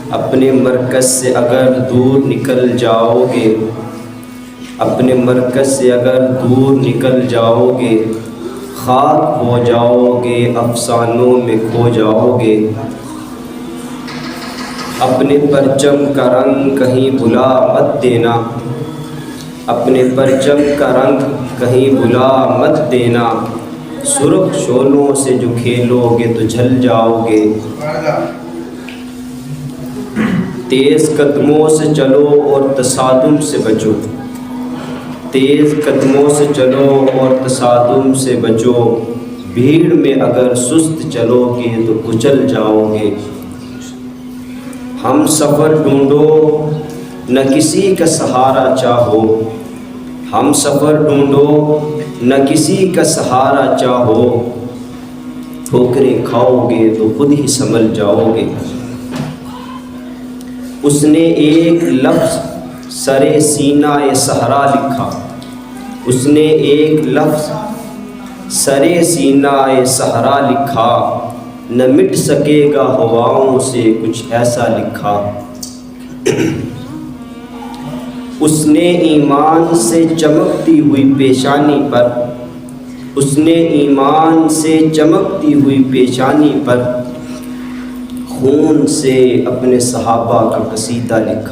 اپنے مرکز سے اگر دور نکل جاؤ گے، اپنے مرکز سے اگر دور نکل جاؤ گے، خاک ہو جاؤ گے، افسانوں میں کھو جاؤ گے۔ اپنے پرچم کا رنگ کہیں بھلا مت دینا، اپنے پرچم کا رنگ کہیں بھلا مت دینا، سرخ شعلوں سے جو کھیلو گے تو جل جاؤ گے۔ تیز قدموں سے چلو اور تصادم سے بچو، تیز قدموں سے چلو اور تصادم سے بچو، بھیڑ میں اگر سست چلو گے تو کچل جاؤ گے۔ ہم سفر ڈھونڈو نہ کسی کا سہارا چاہو، ہم سفر ڈھونڈو نہ کسی کا سہارا چاہو، ٹھوکریں کھاؤ گے تو خود ہی سنبھل جاؤ گے۔ اس نے ایک لفظ سرِ سینہ صحرا لکھا، اس نے ایک لفظ سرِ سینہ صحرا لکھا، نہ مٹ سکے گا ہواؤں سے کچھ ایسا لکھا۔ اس نے ایمان سے چمکتی ہوئی پیشانی پر، اس نے ایمان سے چمکتی ہوئی پیشانی پر خون سے اپنے صحابہ کا قصیدہ لکھا۔